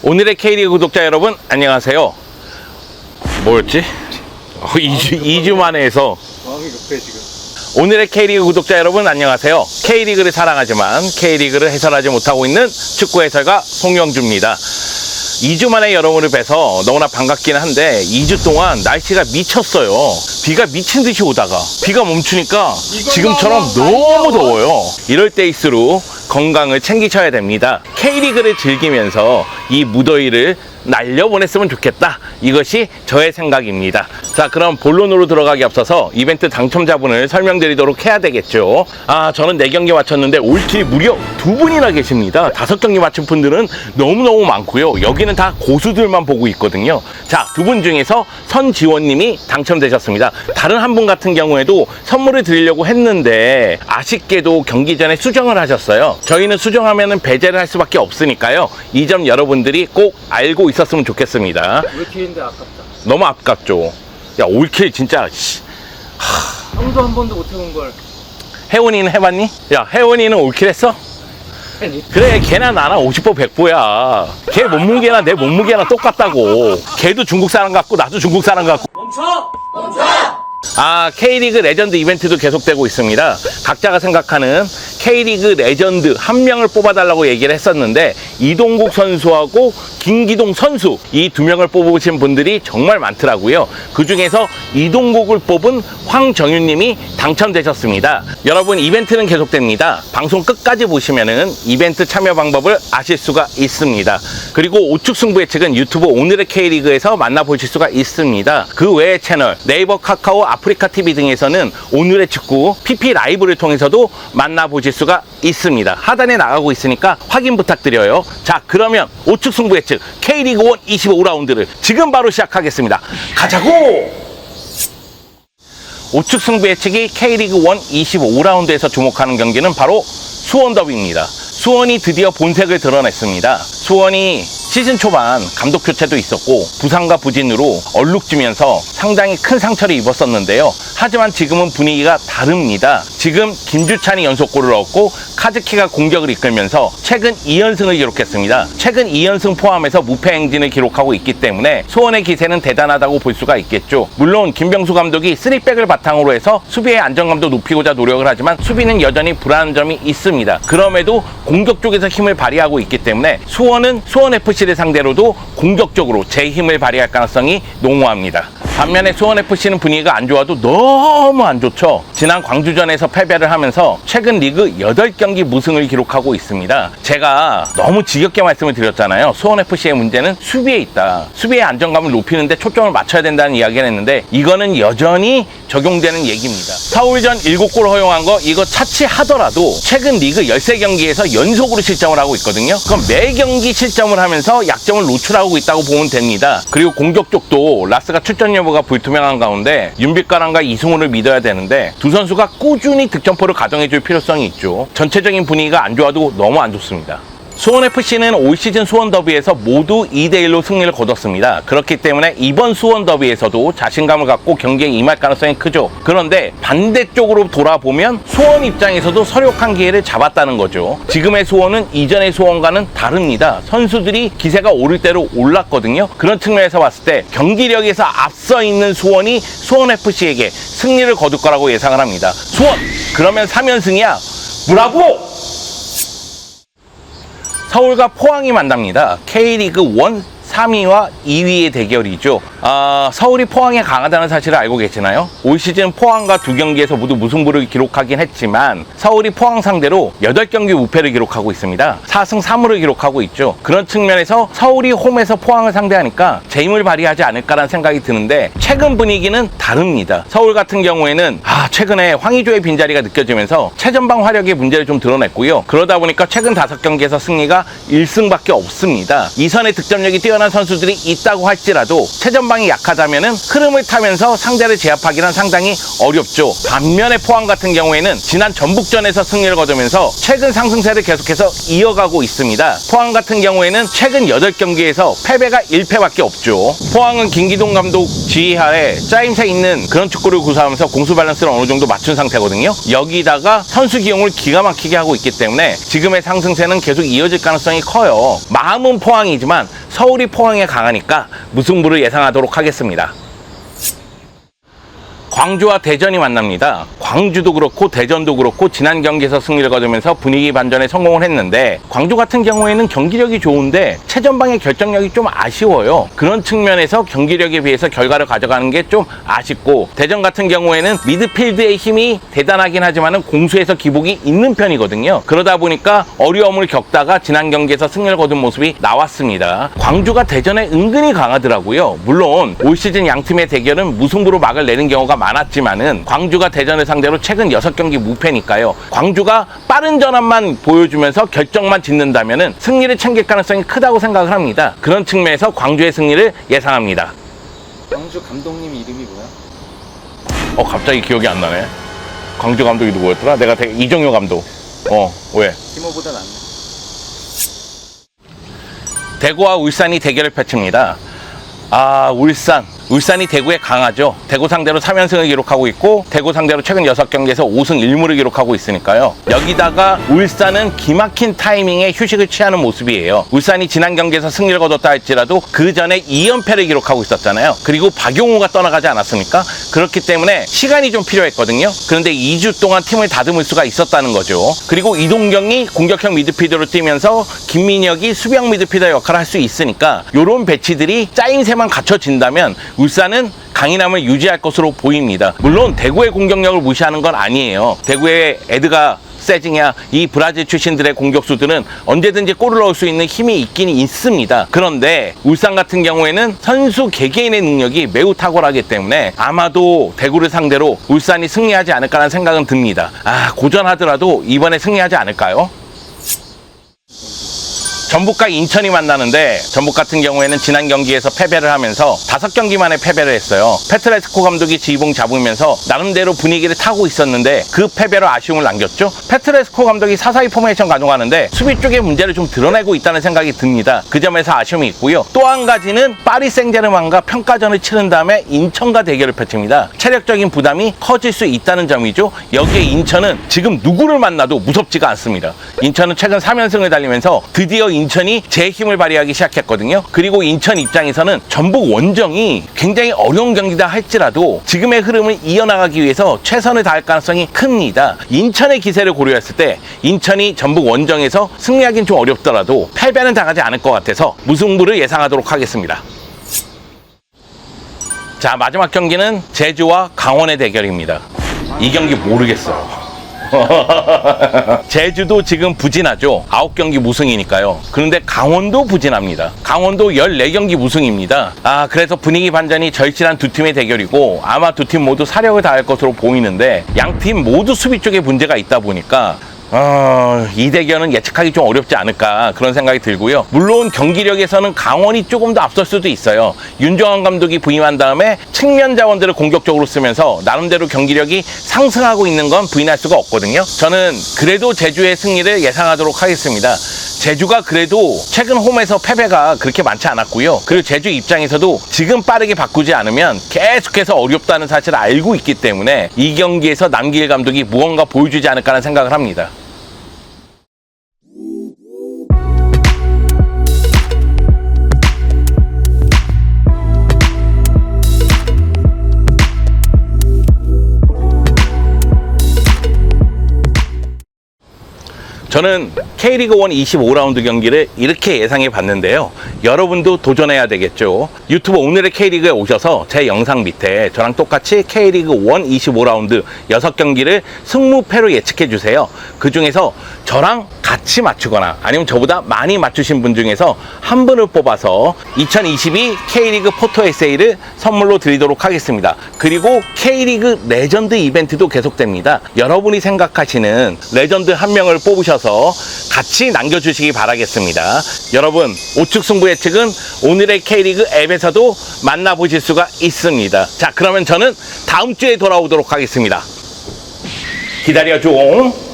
오늘의 K리그 구독자 여러분 안녕하세요. 뭐였지? 2주 만에 해서 마음이 급해 지금. 오늘의 K리그 구독자 여러분 안녕하세요. K리그를 사랑하지만 K리그를 해설하지 못하고 있는 축구 해설가 송영주입니다. 2주 만에 여러분을 뵈서 너무나 반갑기는 한데 2주 동안 날씨가 미쳤어요. 비가 미친 듯이 오다가 비가 멈추니까 지금처럼 너무 더워요. 이럴 때일수록 건강을 챙기셔야 됩니다. K리그를 즐기면서 이 무더위를 날려보냈으면 좋겠다. 이것이 저의 생각입니다. 자, 그럼 본론으로 들어가기 앞서서 이벤트 당첨자분을 설명드리도록 해야 되겠죠. 저는 4경기 맞췄는데 올킬이 무려 2분이나 계십니다. 5경기 맞춘 분들은 너무너무 많고요. 여기는 다 고수들만 보고 있거든요. 자, 2분 중에서 선지원님이 당첨되셨습니다. 다른 한 분 같은 경우에도 선물을 드리려고 했는데 아쉽게도 경기 전에 수정을 하셨어요. 저희는 수정하면 배제를 할 수밖에 없으니까요. 이 점 여러분들이 꼭 알고 있었으면 좋겠습니다. 올킬인데 아깝다. 너무 아깝죠. 야, 올킬 진짜 아무도 한 번도 못 해본 걸. 혜원이는 해봤니? 야, 혜원이는 올킬 했어? 그래, 걔나 나나 50보 100보야. 걔 몸무게나 내 몸무게나 똑같다고. 걔도 중국 사람 같고 나도 중국 사람 같고. 멈춰! K리그 레전드 이벤트도 계속되고 있습니다. 각자가 생각하는 K리그 레전드 한 명을 뽑아달라고 얘기를 했었는데 이동국 선수하고 김기동 선수 이 2명을 뽑으신 분들이 정말 많더라고요. 그 중에서 이동국을 뽑은 황정윤님이 당첨되셨습니다. 여러분, 이벤트는 계속됩니다. 방송 끝까지 보시면은 이벤트 참여 방법을 아실 수가 있습니다. 그리고 우측 승부 예측은 유튜브 오늘의 K리그에서 만나보실 수가 있습니다. 그 외의 채널 네이버, 카카오, 아프리카 TV 등에서는 오늘의 축구 PP 라이브를 통해서도 만나보실 수가 있습니다. 하단에 나가고 있으니까 확인 부탁드려요. 자, 그러면 우측 승부 예측 K리그 1 25라운드를 지금 바로 시작하겠습니다. 가자고! 우측 승부 예측이 K리그 1 25라운드에서 주목하는 경기는 바로 수원 더비입니다. 수원이 드디어 본색을 드러냈습니다. 수원이 시즌 초반 감독 교체도 있었고 부상과 부진으로 얼룩지면서 상당히 큰 상처를 입었었는데요. 하지만 지금은 분위기가 다릅니다. 지금 김주찬이 연속골을 얻고 카즈키가 공격을 이끌면서 최근 2연승을 기록했습니다. 최근 2연승 포함해서 무패 행진을 기록하고 있기 때문에 수원의 기세는 대단하다고 볼 수가 있겠죠. 물론 김병수 감독이 3백을 바탕으로 해서 수비의 안정감도 높이고자 노력을 하지만 수비는 여전히 불안한 점이 있습니다. 그럼에도 공격 쪽에서 힘을 발휘하고 있기 때문에 수원은 수원FC를 상대로도 공격적으로 제 힘을 발휘할 가능성이 농후합니다. 반면에 수원FC는 분위기가 안 좋아도 너무 안 좋죠. 지난 광주전에서 패배를 하면서 최근 리그 8경기 무승을 기록하고 있습니다. 제가 너무 지겹게 말씀을 드렸잖아요. 수원FC의 문제는 수비에 있다. 수비의 안정감을 높이는데 초점을 맞춰야 된다는 이야기를 했는데 이거는 여전히 적용되는 얘기입니다. 서울전 7골 허용한 거 이거 차치하더라도 최근 리그 13경기에서 연속으로 실점을 하고 있거든요. 그럼 매 경기 실점을 하면서 약점을 노출하고 있다고 보면 됩니다. 그리고 공격 쪽도 라스가 출전 여부가 불투명한 가운데 윤빛가랑과 이승우를 믿어야 되는데 두 선수가 꾸준히 득점포를 가동해줄 필요성이 있죠. 전체적인 분위기가 안 좋아도 너무 안 좋습니다. 수원FC는 올 시즌 수원 더비에서 모두 2대1로 승리를 거뒀습니다. 그렇기 때문에 이번 수원 더비에서도 자신감을 갖고 경기에 임할 가능성이 크죠. 그런데 반대쪽으로 돌아보면 수원 입장에서도 설욕한 기회를 잡았다는 거죠. 지금의 수원은 이전의 수원과는 다릅니다. 선수들이 기세가 오를 대로 올랐거든요. 그런 측면에서 봤을 때 경기력에서 앞서 있는 수원이 수원FC에게 승리를 거둘 거라고 예상을 합니다. 수원! 그러면 3연승이야. 뭐라고? 서울과 포항이 만납니다. K리그 1 3위와 2위의 대결이죠. 서울이 포항에 강하다는 사실을 알고 계시나요? 올 시즌 포항과 2경기에서 모두 무승부를 기록하긴 했지만 서울이 포항 상대로 8경기 무패를 기록하고 있습니다. 4승 3무를 기록하고 있죠. 그런 측면에서 서울이 홈에서 포항을 상대하니까 제 힘을 발휘하지 않을까라는 생각이 드는데 최근 분위기는 다릅니다. 서울 같은 경우에는 최근에 황의조의 빈자리가 느껴지면서 최전방 화력의 문제를 좀 드러냈고요. 그러다 보니까 최근 5경기에서 승리가 1승밖에 없습니다. 이선의 득점력이 뛰어난 선수들이 있다고 할지라도 최전방이 약하다면은 흐름을 타면서 상대를 제압하기는 상당히 어렵죠. 반면에 포항 같은 경우에는 지난 전북전에서 승리를 거두면서 최근 상승세를 계속해서 이어가고 있습니다. 포항 같은 경우에는 최근 8경기에서 패배가 1패밖에 없죠. 포항은 김기동 감독 지휘하에 짜임새 있는 그런 축구를 구사하면서 공수 밸런스를 어느 정도 맞춘 상태거든요. 여기다가 선수 기용을 기가 막히게 하고 있기 때문에 지금의 상승세는 계속 이어질 가능성이 커요. 마음은 포항이지만 서울이 포항에 강하니까 무승부를 예상하도록 하겠습니다. 광주와 대전이 만납니다. 광주도 그렇고 대전도 그렇고 지난 경기에서 승리를 거두면서 분위기 반전에 성공을 했는데, 광주 같은 경우에는 경기력이 좋은데 최전방의 결정력이 좀 아쉬워요. 그런 측면에서 경기력에 비해서 결과를 가져가는 게 좀 아쉽고, 대전 같은 경우에는 미드필드의 힘이 대단하긴 하지만 공수에서 기복이 있는 편이거든요. 그러다 보니까 어려움을 겪다가 지난 경기에서 승리를 거둔 모습이 나왔습니다. 광주가 대전에 은근히 강하더라고요. 물론 올 시즌 양 팀의 대결은 무승부로 막을 내는 경우가 많았지만은 광주가 대전을 상대로 최근 6경기 무패니까요. 광주가 빠른 전환만 보여주면서 결정만 짓는다면은 승리를 챙길 가능성이 크다고 생각을 합니다. 그런 측면에서 광주의 승리를 예상합니다. 광주 감독님 이름이 뭐야? 갑자기 기억이 안 나네. 광주 감독이 누구였더라? 이정효 감독. 왜? 티모보다 낫네. 대구와 울산이 대결을 펼칩니다. 울산이 대구에 강하죠. 대구 상대로 3연승을 기록하고 있고, 대구 상대로 최근 6경기에서 5승 1무를 기록하고 있으니까요. 여기다가 울산은 기막힌 타이밍에 휴식을 취하는 모습이에요. 울산이 지난 경기에서 승리를 거뒀다 할지라도 그 전에 2연패를 기록하고 있었잖아요. 그리고 박용우가 떠나가지 않았습니까? 그렇기 때문에 시간이 좀 필요했거든요. 그런데 2주 동안 팀을 다듬을 수가 있었다는 거죠. 그리고 이동경이 공격형 미드필더로 뛰면서 김민혁이 수비형 미드필더 역할을 할 수 있으니까, 이런 배치들이 짜임새만 갖춰진다면 울산은 강인함을 유지할 것으로 보입니다. 물론 대구의 공격력을 무시하는 건 아니에요. 대구의 에드가 세징야, 이 브라질 출신들의 공격수들은 언제든지 골을 넣을 수 있는 힘이 있긴 있습니다. 그런데 울산 같은 경우에는 선수 개개인의 능력이 매우 탁월하기 때문에 아마도 대구를 상대로 울산이 승리하지 않을까라는 생각은 듭니다. 고전하더라도 이번에 승리하지 않을까요? 전북과 인천이 만나는데, 전북 같은 경우에는 지난 경기에서 패배를 하면서 5경기 만에 패배를 했어요. 페트레스코 감독이 지휘봉 잡으면서 나름대로 분위기를 타고 있었는데 그 패배로 아쉬움을 남겼죠. 페트레스코 감독이 4-4-2 포메이션 가져가는데 수비 쪽에 문제를 좀 드러내고 있다는 생각이 듭니다. 그 점에서 아쉬움이 있고요. 또 한 가지는 파리 생제르맹과 평가전을 치른 다음에 인천과 대결을 펼칩니다. 체력적인 부담이 커질 수 있다는 점이죠. 여기에 인천은 지금 누구를 만나도 무섭지가 않습니다. 인천은 최근 3연승을 달리면서 드디어 인천이 제 힘을 발휘하기 시작했거든요. 그리고 인천 입장에서는 전북 원정이 굉장히 어려운 경기다 할지라도 지금의 흐름을 이어나가기 위해서 최선을 다할 가능성이 큽니다. 인천의 기세를 고려했을 때 인천이 전북 원정에서 승리하기는 좀 어렵더라도 패배는 당하지 않을 것 같아서 무승부를 예상하도록 하겠습니다. 자, 마지막 경기는 제주와 강원의 대결입니다. 이 경기 모르겠어요. 제주도 지금 부진하죠. 9경기 무승이니까요. 그런데 강원도 부진합니다. 강원도 14경기 무승입니다. 그래서 분위기 반전이 절실한 두 팀의 대결이고, 아마 두 팀 모두 사력을 다할 것으로 보이는데, 양 팀 모두 수비 쪽에 문제가 있다 보니까 이 대결은 예측하기 좀 어렵지 않을까, 그런 생각이 들고요. 물론 경기력에서는 강원이 조금 더 앞설 수도 있어요. 윤정환 감독이 부임한 다음에 측면 자원들을 공격적으로 쓰면서 나름대로 경기력이 상승하고 있는 건 부인할 수가 없거든요. 저는 그래도 제주의 승리를 예상하도록 하겠습니다. 제주가 그래도 최근 홈에서 패배가 그렇게 많지 않았고요. 그리고 제주 입장에서도 지금 빠르게 바꾸지 않으면 계속해서 어렵다는 사실을 알고 있기 때문에 이 경기에서 남길 감독이 무언가 보여주지 않을까 하는 생각을 합니다. 저는 K리그 1 25라운드 경기를 이렇게 예상해 봤는데요. 여러분도 도전해야 되겠죠. 유튜브 오늘의 K리그에 오셔서 제 영상 밑에 저랑 똑같이 K리그 1 25라운드 6경기를 승무패로 예측해 주세요. 그 중에서 저랑 같이 맞추거나 아니면 저보다 많이 맞추신 분 중에서 한 분을 뽑아서 2022 K리그 포토 에세이를 선물로 드리도록 하겠습니다. 그리고 K리그 레전드 이벤트도 계속됩니다. 여러분이 생각하시는 레전드 한 명을 뽑으셔서 같이 남겨주시기 바라겠습니다. 여러분, 우측 승부 예측은 오늘의 K리그 앱에서도 만나보실 수가 있습니다. 자, 그러면 저는 다음 주에 돌아오도록 하겠습니다. 기다려줘.